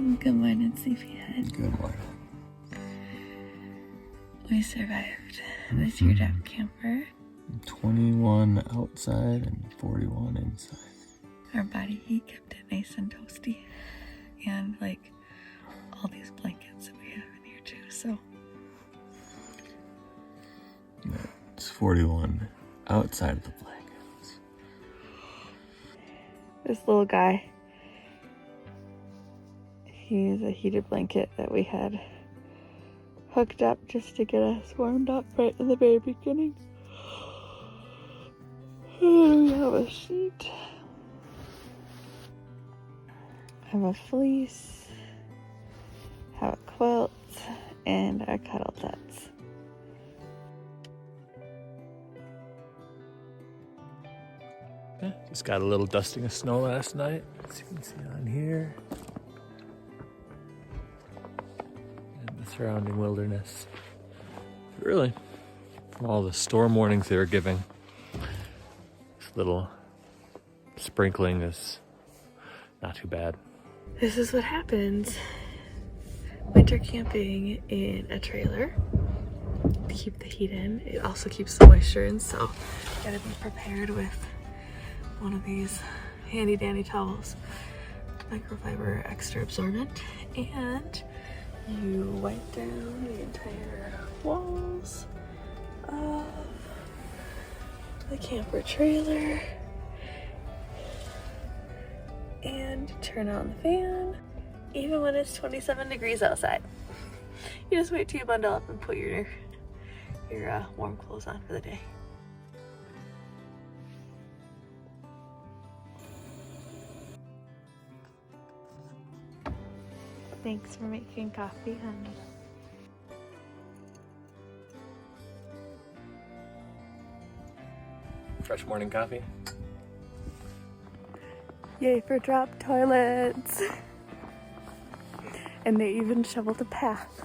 Good morning, sleepyhead. Good morning. We survived the Teardrop camper. 21 outside and 41 inside. Our body heat kept it nice and toasty. And like all these blankets that we have in here too, so. It's 41 outside of the blankets. This little guy, he's a heated blanket that we had hooked up just to get us warmed up right in the very beginning. We have a sheet. Have a fleece. Have a quilt and our cuddle duds. Just got a little dusting of snow last night, as you can see on here. And the surrounding wilderness. But really, from all the storm warnings they were giving, this little sprinkling is not too bad. This is what happens winter camping in a trailer to keep the heat in. It also keeps the moisture in, so you gotta be prepared with one of these handy dandy towels, microfiber extra absorbent, and you wipe down the entire walls of the camper trailer and turn on the fan even when it's 27 degrees outside. You just wait till you bundle up and put your warm clothes on for the day. Thanks for making coffee, honey. Fresh morning coffee. Yay for drop toilets. And they even shoveled a path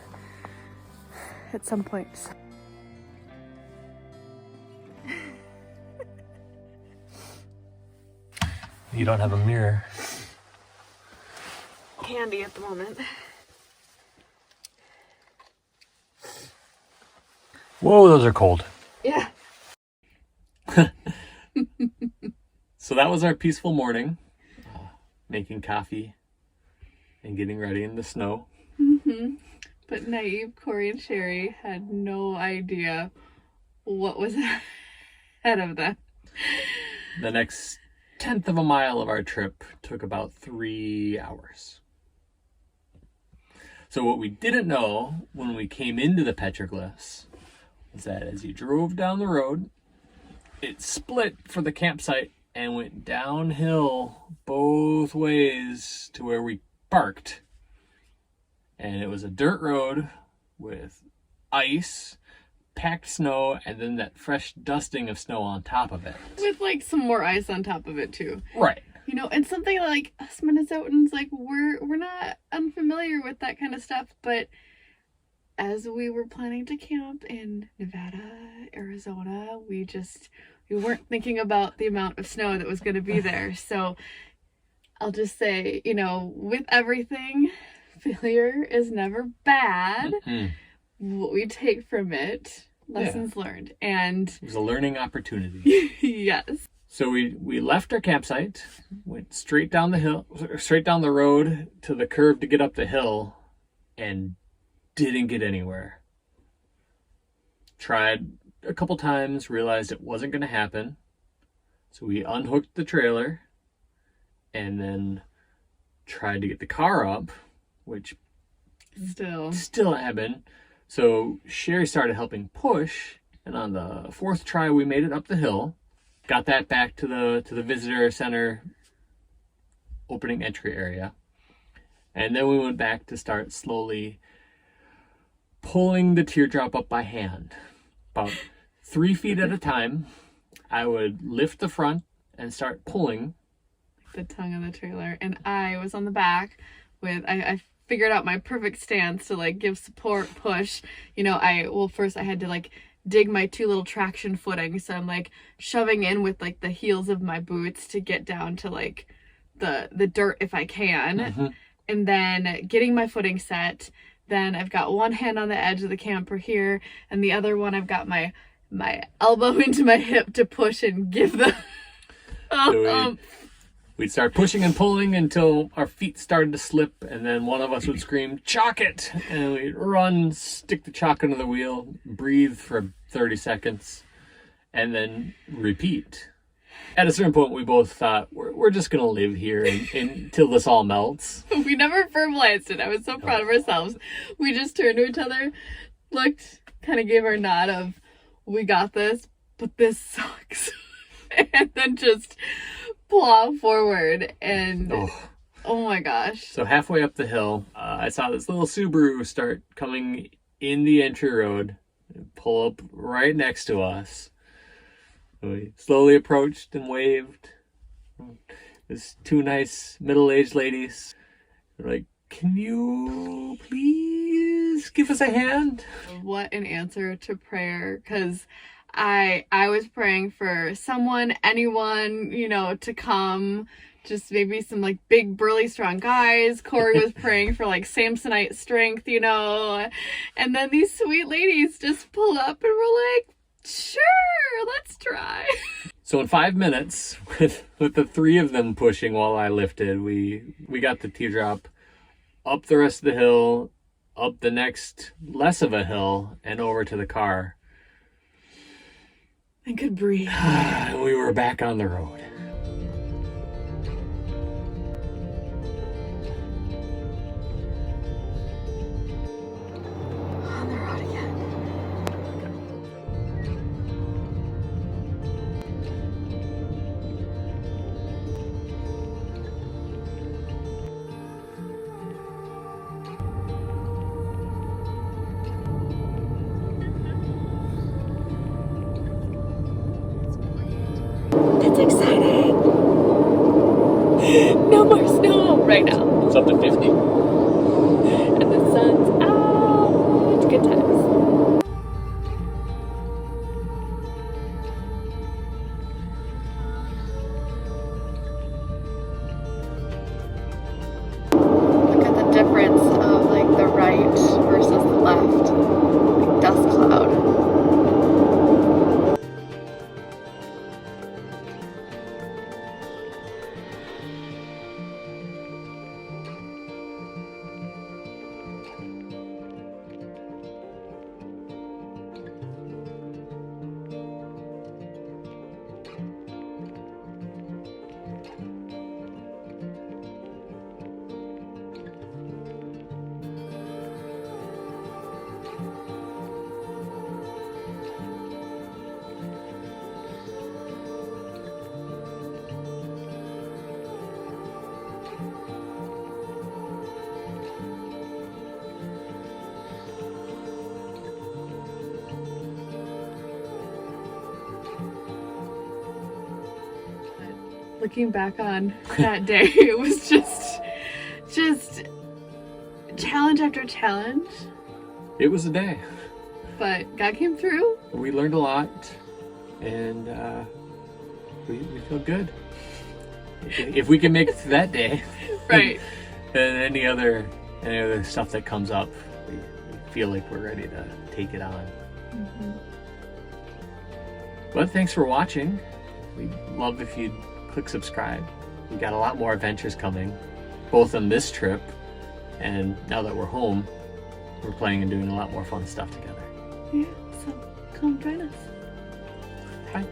at some points. You don't have a mirror. Candy at the moment. Whoa, those are cold. Yeah. So that was our peaceful morning. Making coffee and getting ready in the snow. Mm-hmm. But naive Cory and Cherie had no idea what was ahead of them. The next 1/10 of a mile of our trip took about 3 hours. So what we didn't know when we came into the petroglyphs was that as you drove down the road, it split for the campsite and went downhill both ways to where we parked. And it was a dirt road with ice, packed snow, and then that fresh dusting of snow on top of it. With like some more ice on top of it too. Right. You know, and something like us Minnesotans, like we're not unfamiliar with that kind of stuff, but as we were planning to camp in Nevada, Arizona, we weren't thinking about the amount of snow that was going to be there. So I'll just say, you know, with everything, failure is never bad. Mm-hmm. What we take from it, lessons learned. And it was a learning opportunity. Yes. So we left our campsite, went straight down the road to the curve to get up the hill, and didn't get anywhere. Tried a couple times, realized it wasn't going to happen. So we unhooked the trailer and then tried to get the car up, which still happened. So Cherie started helping push, and on the 4th try we made it up the hill. Got that back to the visitor center opening entry area. And then we went back to start slowly pulling the teardrop up by hand. About 3 feet at a time. I would lift the front and start pulling. The tongue of the trailer. And I was on the back with, I figured out my perfect stance to like give support, push. You know, first I had to like dig my 2 little traction footing, so I'm like shoving in with like the heels of my boots to get down to like the dirt if I can. Mm-hmm. and then getting my footing set. Then I've got one hand on the edge of the camper here, and the other one I've got my elbow into my hip to push and give the we'd start pushing and pulling until our feet started to slip, and then one of us would scream, "Chalk it!" And we'd run, stick the chalk under the wheel, breathe for 30 seconds, and then repeat. At a certain point, we both thought, we're just going to live here until this all melts. We never verbalized it. I was so proud of ourselves. We just turned to each other, looked, kind of gave our nod of, we got this, but this sucks. And then just plow forward, and oh my gosh. So halfway up the hill, I saw this little Subaru start coming in the entry road, pull up right next to us. We slowly approached and waved. There's two nice middle-aged ladies. They're like, "Can you please give us a hand?" What an answer to prayer, because I was praying for someone, anyone, to come, just maybe some like big, burly, strong guys. Cory was praying for like Samsonite strength, and then these sweet ladies just pulled up and were like, "Sure, let's try." So in 5 minutes, with the three of them pushing while I lifted, we got the Teardrop up the rest of the hill, up the next less of a hill, and over to the car. I could breathe. We were back on the road. On the road again. It's exciting. No more snow right now. It's up to 50. And the sun's out. Good times. Look at the difference of like the right versus the left. Like dust cloud. Looking back on that day, it was just challenge after challenge. It was a day. But God came through. We learned a lot, and we feel good. If we can make it through that day, Right. And any other stuff that comes up, we feel like we're ready to take it on. Mm-hmm. But thanks for watching. We'd love if you'd click subscribe. We got a lot more adventures coming, both on this trip, and now that we're home, we're planning on doing a lot more fun stuff together. Yeah, so come join us. Bye.